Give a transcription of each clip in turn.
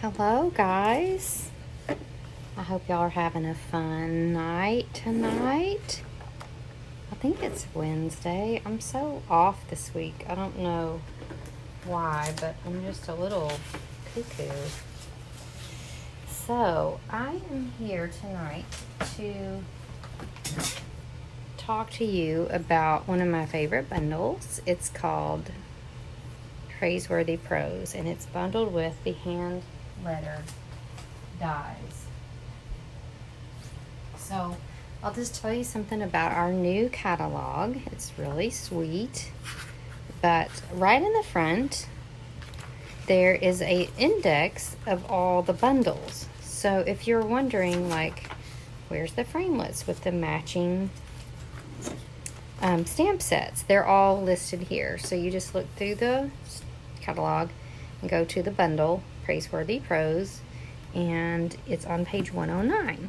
Hello guys, I hope y'all are having a fun night tonight. I think it's Wednesday. I'm so off this week. I don't know why, but I'm just a little cuckoo. So I am here tonight to talk to you about one of my favorite bundles. It's called Praiseworthy Prose, and it's bundled with the hand lettered dies. So I'll just tell you something about our new catalog. It's really sweet, but right in the front there is a index of all the bundles. So if you're wondering, like, where's the framelits with the matching stamp sets, they're all listed here. So you just look through the catalog and go to the bundle Praiseworthy Prose, and it's on page 109.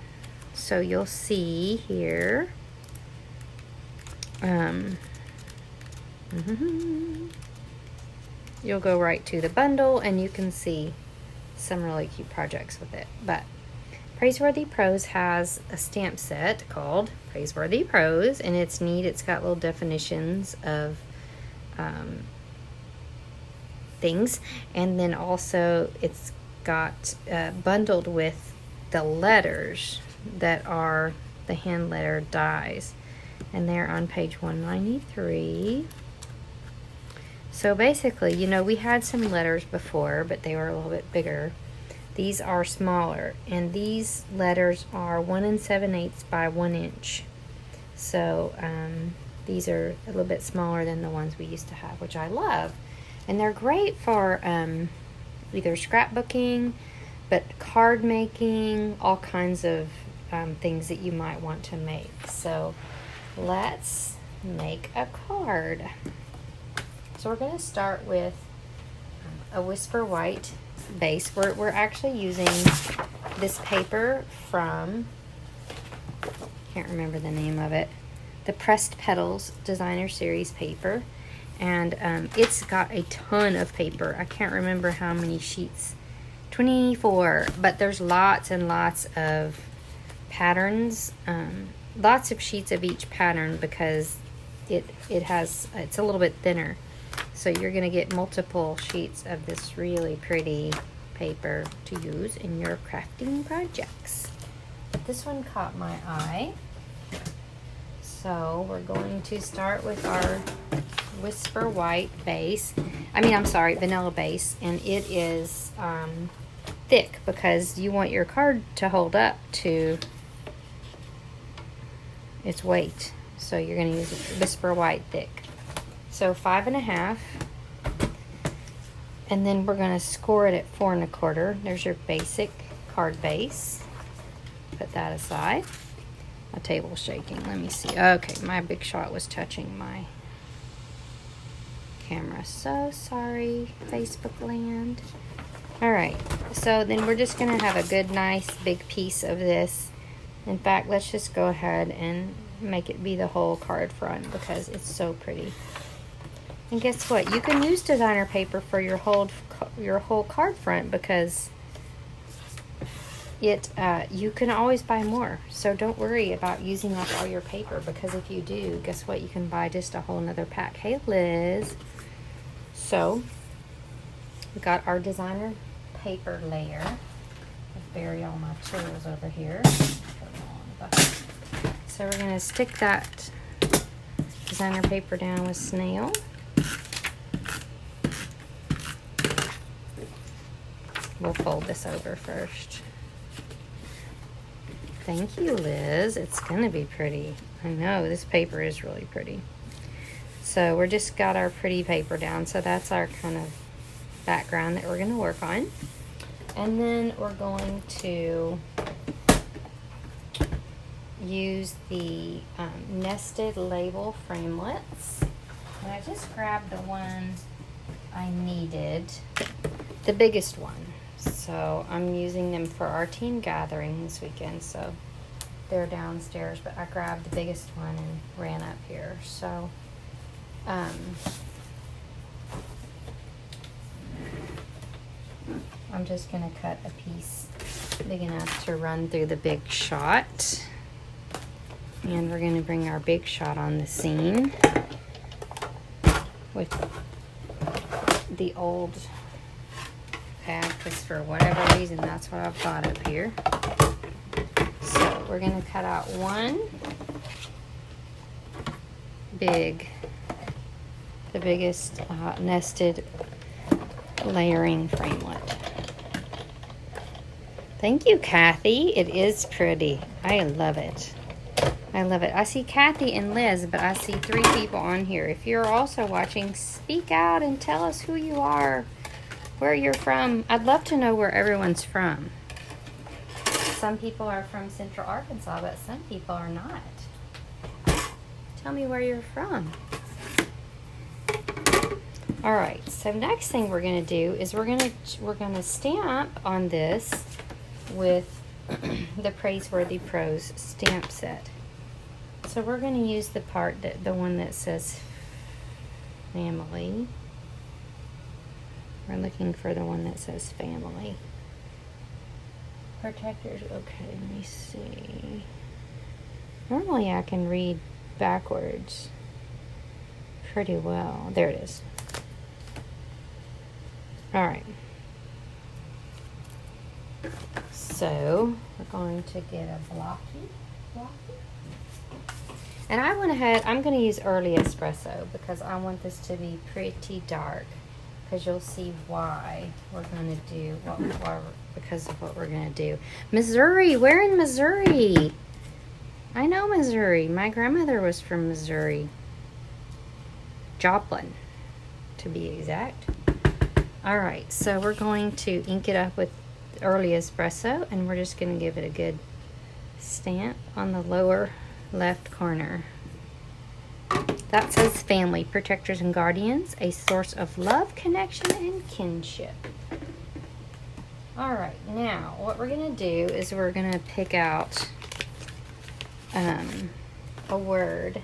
So you'll see here you'll go right to the bundle and you can see some really cute projects with it. But Praiseworthy Prose has a stamp set called Praiseworthy Prose, and it's neat. It's got little definitions of things, and then also it's got bundled with the letters that are the hand lettered dies, and they're on page 193. So basically, you know, we had some letters before, but they were a little bit bigger. These are smaller, and these letters are 1 7/8 by 1 inch. So these are a little bit smaller than the ones we used to have, which I love. And they're great for either scrapbooking, but card making, all kinds of things that you might want to make. So let's make a card. So we're going to start with a Whisper White base. We're actually using this paper from, can't remember the name of it, the Pressed Petals Designer Series paper. And it's got a ton of paper. I can't remember how many sheets, 24, but there's lots and lots of patterns, lots of sheets of each pattern, because it's a little bit thinner. So you're going to get multiple sheets of this really pretty paper to use in your crafting projects. This one caught my eye. So we're going to start with our Whisper White base. Vanilla base. And it is thick because you want your card to hold up to its weight. So you're going to use Whisper White thick. So 5 1/2. And then we're going to score it at 4 1/4. There's your basic card base. Put that aside. My table's shaking. Let me see. Okay, my big shot was touching my camera. So sorry, Facebook land. Alright, so then we're just going to have a good, nice, big piece of this. In fact, let's just go ahead and make it be the whole card front because it's so pretty. And guess what? You can use designer paper for your whole card front, because you can always buy more. So don't worry about using up all your paper, because if you do, guess what? You can buy just a whole nother pack. Hey, Liz. So we got our designer paper layer. I'll bury all my tools over here. So we're going to stick that designer paper down with snail. We'll fold this over first. Thank you, Liz. It's going to be pretty. I know, this paper is really pretty. So we're just got our pretty paper down. So that's our kind of background that we're going to work on. And then we're going to use the nested label framelits. And I just grabbed the one I needed, the biggest one. So I'm using them for our team gathering this weekend. So they're downstairs, but I grabbed the biggest one and ran up here. So I'm just gonna cut a piece big enough to run through the big shot. And we're gonna bring our big shot on the scene with the old pad, because for whatever reason, that's what I've got up here. So we're gonna cut out one the biggest nested layering framelit. Thank you, Kathy. It is pretty. I love it. I love it. I see Kathy and Liz, but I see 3 people on here. If you're also watching, speak out and tell us who you are, where you're from. I'd love to know where everyone's from. Some people are from Central Arkansas, but some people are not. Tell me where you're from. All right, so next thing we're gonna do is we're gonna stamp on this with the Praiseworthy Prose stamp set. So we're gonna use the part the one that says family. We're looking for the one that says family. Protectors, okay, let me see. Normally I can read backwards pretty well. There it is. All right. So we're going to get a blocky. And I went ahead, I'm going to use early espresso because I want this to be pretty dark, because you'll see why we're going to do because of what we're going to do. Missouri, where in Missouri? I know Missouri. My grandmother was from Missouri. Joplin, to be exact. All right, so we're going to ink it up with early espresso, and we're just going to give it a good stamp on the lower left corner. That says family, protectors and guardians, a source of love, connection, and kinship. All right, now what we're going to do is we're going to pick out a word,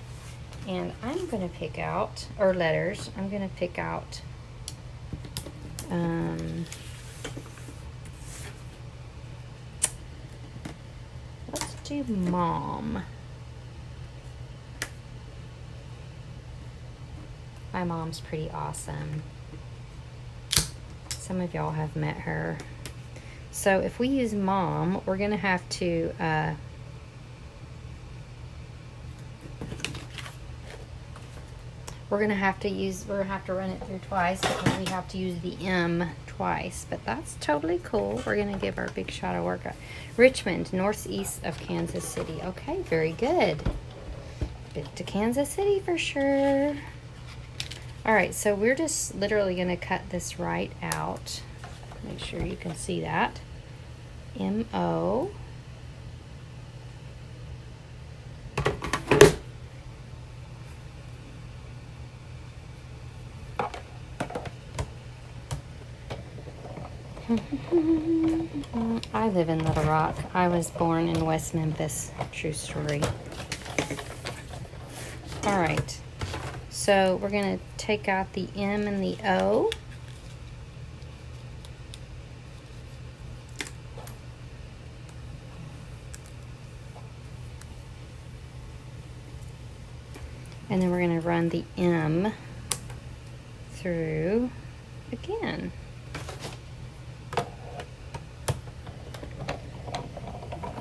and I'm going to pick out, or letters, I'm going to pick out let's do mom. My mom's pretty awesome. Some of y'all have met her. So if we use mom, we're gonna have to we're gonna have to run it through twice, because we have to use the M twice, but that's totally cool. We're gonna give our big shot of workout. Richmond, northeast of Kansas City. Okay, very good. Big to Kansas City for sure. All right, so we're just literally gonna cut this right out. Make sure you can see that. M-O. I live in Little Rock. I was born in West Memphis. True story. All right. So we're going to take out the M and the O. And then we're going to run the M through again.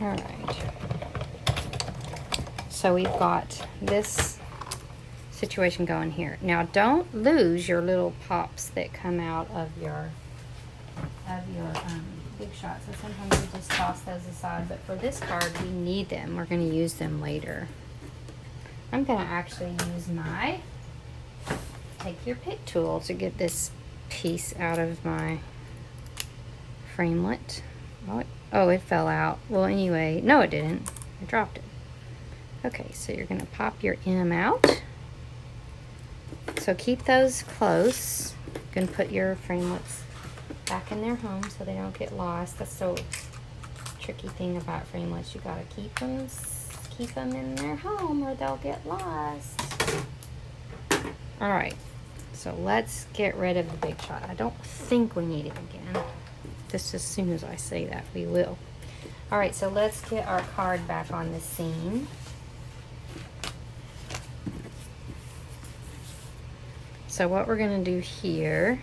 All right. So we've got this situation going here. Now don't lose your little pops that come out of your big shot. So sometimes we just toss those aside, but for this card we need them. We're going to use them later. I'm going to actually use my take your pick tool to get this piece out of my framelit. Oh, it fell out. Well, anyway, no it didn't. I dropped it. Okay, so you're going to pop your M out. So keep those close. You can put your framelits back in their home so they don't get lost. That's the tricky thing about framelits. You got to keep them in their home or they'll get lost. All right, so let's get rid of the big shot. I don't think we need it again. Just as soon as I say that, we will. All right, so let's get our card back on the scene. So what we're going to do here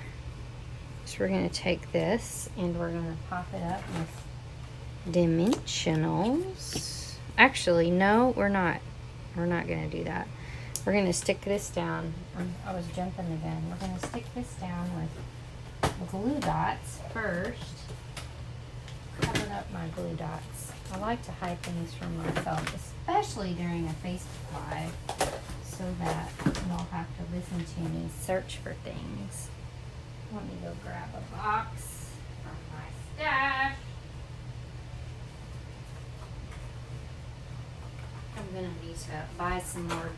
is we're going to take this and we're going to pop it up with dimensionals. Actually, no, we're not. We're not going to do that. We're going to stick this down. I was jumping again. We're going to stick this down with glue dots first. Cover up my glue dots. I like to hide things from myself, especially during a Facebook Live, so that you don't have to listen to me search for things. Let me go grab a box from my stash. I'm going to need to buy some more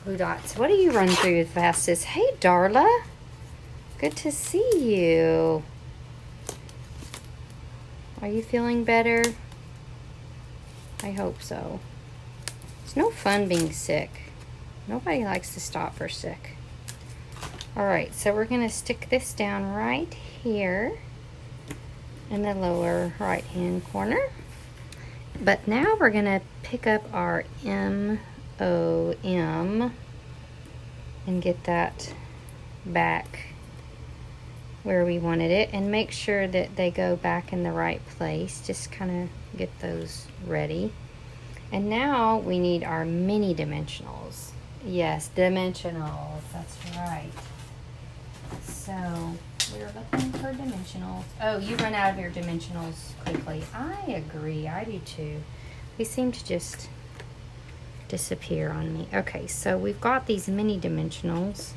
glue dots. What do you run through the fastest? Hey, Darla. Good to see you. Are you feeling better? I hope so. It's no fun being sick. Nobody likes to stop for sick. All right, so we're going to stick this down right here in the lower right-hand corner. But now we're going to pick up our MOM and get that back where we wanted it, and make sure that they go back in the right place. Just kind of get those ready. And now we need our mini dimensionals. Yes, dimensionals, that's right. So we're looking for dimensionals. Oh, you run out of your dimensionals quickly. I agree, I do too. They seem to just disappear on me. Okay, so we've got these mini dimensionals,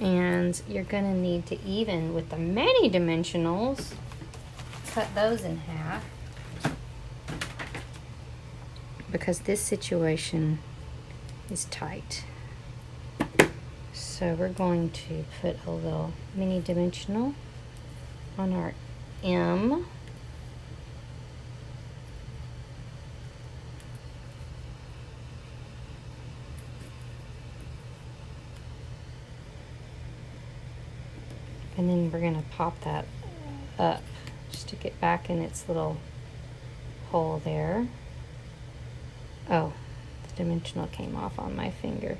and you're gonna need to, even with the many dimensionals, cut those in half, because this situation is tight. So we're going to put a little mini dimensional on our M. And then we're going to pop that up, stick it back in its little hole there. Oh, the dimensional came off on my finger.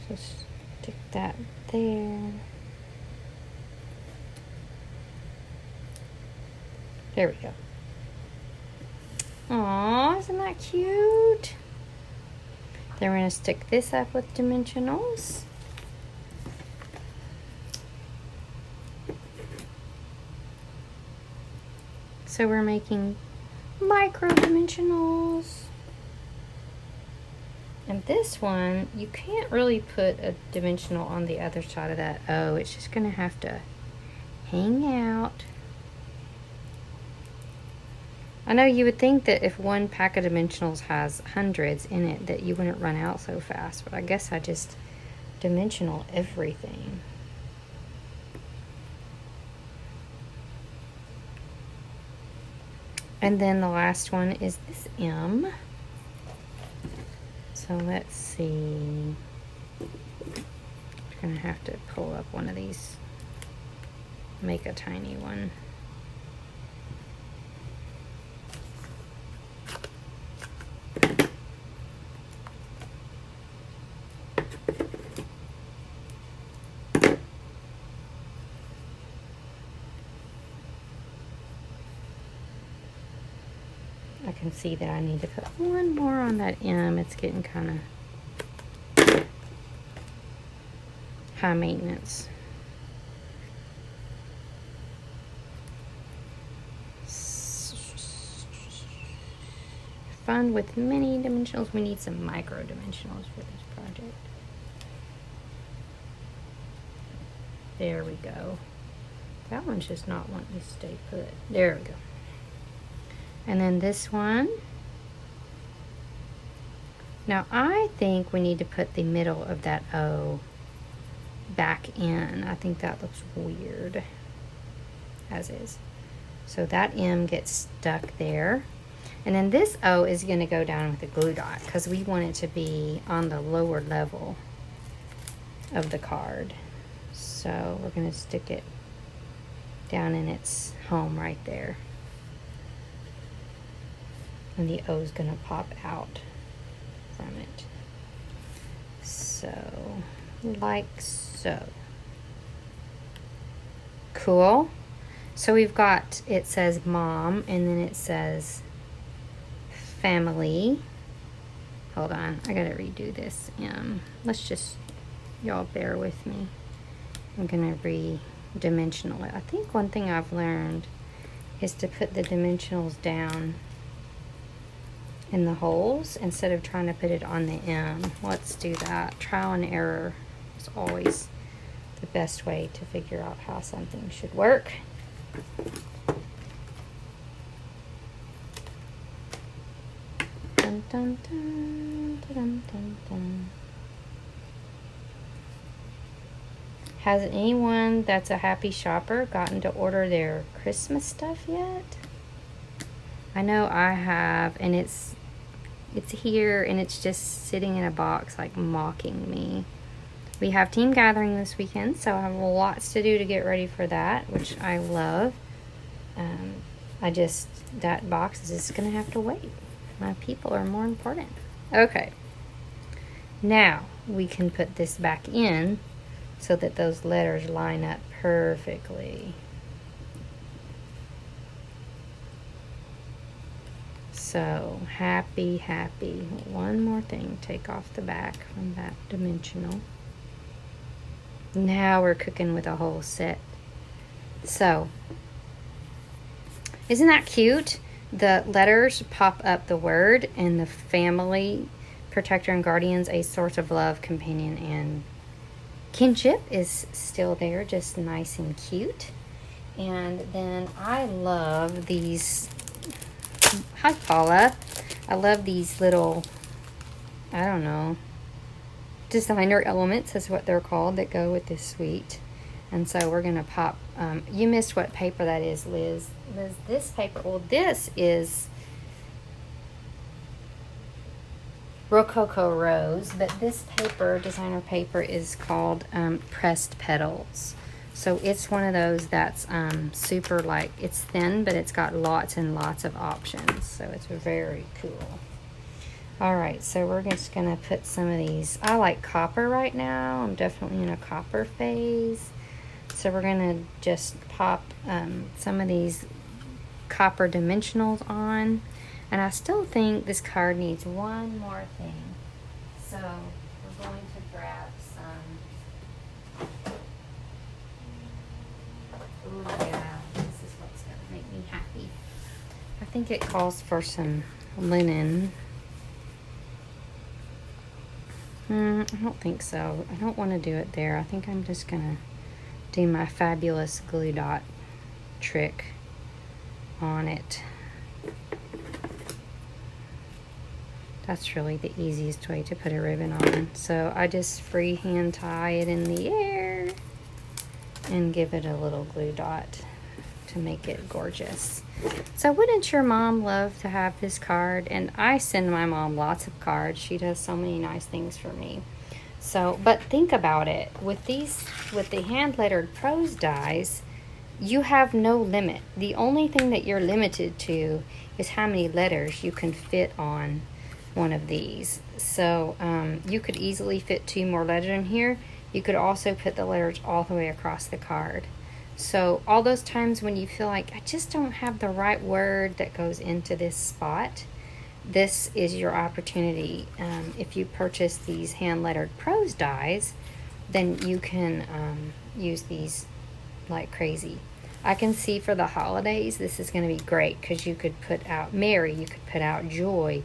So stick that there. There we go. Aw, isn't that cute? Then we're going to stick this up with dimensionals. So we're making micro dimensionals. And this one, you can't really put a dimensional on the other side of that O. It's just going to have to hang out. I know you would think that if one pack of dimensionals has hundreds in it that you wouldn't run out so fast, but I guess I just dimensional everything. And then the last one is this M. So let's see. I'm gonna have to pull up one of these, make a tiny one. I can see that I need to put one more on that M. It's getting kind of high maintenance. Fun with many dimensionals. We need some micro dimensionals for this project. There we go. That one's just not wanting to stay put. There we go. And then this one. Now I think we need to put the middle of that O back in. I think that looks weird as is. So that M gets stuck there. And then this O is going to go down with the glue dot because we want it to be on the lower level. of the card. So we're going to stick it down in its home right there. And the O is going to pop out from it. So, like so. Cool. So we've got, it says mom, and then it says family. Hold on, I gotta redo this. Let's just, y'all bear with me. I'm gonna re-dimensional it. I think one thing I've learned is to put the dimensionals down in the holes instead of trying to put it on the M. Let's do that. Trial and error is always the best way to figure out how something should work. Dun, dun, dun, dun, dun, dun. Has anyone that's a happy shopper gotten to order their Christmas stuff yet? I know I have, and it's here, and it's just sitting in a box like mocking me. We have team gathering this weekend, so I have lots to do to get ready for that, which I love. That box is just gonna have to wait. My people are more important. Okay. Now we can put this back in so that those letters line up perfectly. So, happy, happy. One more thing, take off the back from that dimensional. Now we're cooking with a whole set. So, isn't that cute? The letters pop up the word, and the family, protector and guardians, a source of love, companion, and kinship is still there, just nice and cute. And then I love these, hi Paula, I love these little, I don't know, designer elements is what they're called that go with this suite. And so we're gonna pop, you missed what paper that is, Liz. Liz, this paper, well, this is Rococo Rose, but this paper, designer paper, is called Pressed Petals. So it's one of those that's super, like, it's thin, but it's got lots and lots of options. So it's very cool. All right, so we're just gonna put some of these. I like copper right now. I'm definitely in a copper phase. So we're gonna just pop some of these copper dimensionals on. And I still think this card needs one more thing. So we're going to grab some. Oh yeah, this is what's gonna make me happy. I think it calls for some linen. I don't think so. I don't want to do it there. I think I'm just gonna do my fabulous glue dot trick on it. That's really the easiest way to put a ribbon on. So I just freehand tie it in the air and give it a little glue dot to make it gorgeous. So wouldn't your mom love to have this card? And I send my mom lots of cards. She does so many nice things for me. So, but think about it. With the hand lettered prose dies, you have no limit. The only thing that you're limited to is how many letters you can fit on one of these. So you could easily fit 2 more letters in here. You could also put the letters all the way across the card. So all those times when you feel like, I just don't have the right word that goes into this spot, this is your opportunity. If you purchase these hand lettered prose dies, then you can use these like crazy. I can see for the holidays this is going to be great because you could put out Mary, you could put out joy,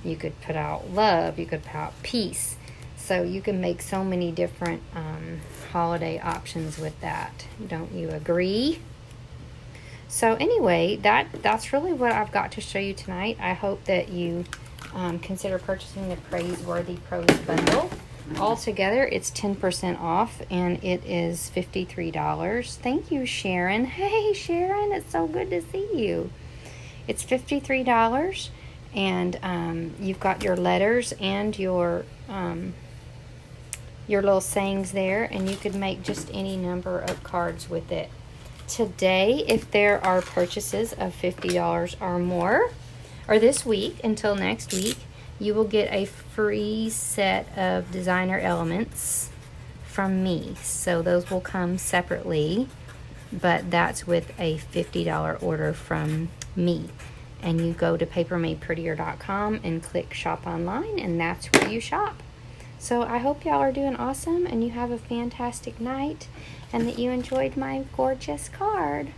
you could put out love, you could put out peace. So you can make so many different holiday options with that. Don't you agree? So anyway, that's really what I've got to show you tonight. I hope that you consider purchasing the Praiseworthy Prose bundle. Altogether, it's 10% off, and it is $53. Thank you, Sharon. Hey, Sharon, it's so good to see you. It's $53, and you've got your letters and your your little sayings there, and you could make just any number of cards with it. Today, if there are purchases of $50 or more, or this week until next week, you will get a free set of designer elements from me. So those will come separately, but that's with a $50 order from me. And you go to papermadeprettier.com and click shop online, and that's where you shop. So I hope y'all are doing awesome and you have a fantastic night and that you enjoyed my gorgeous card.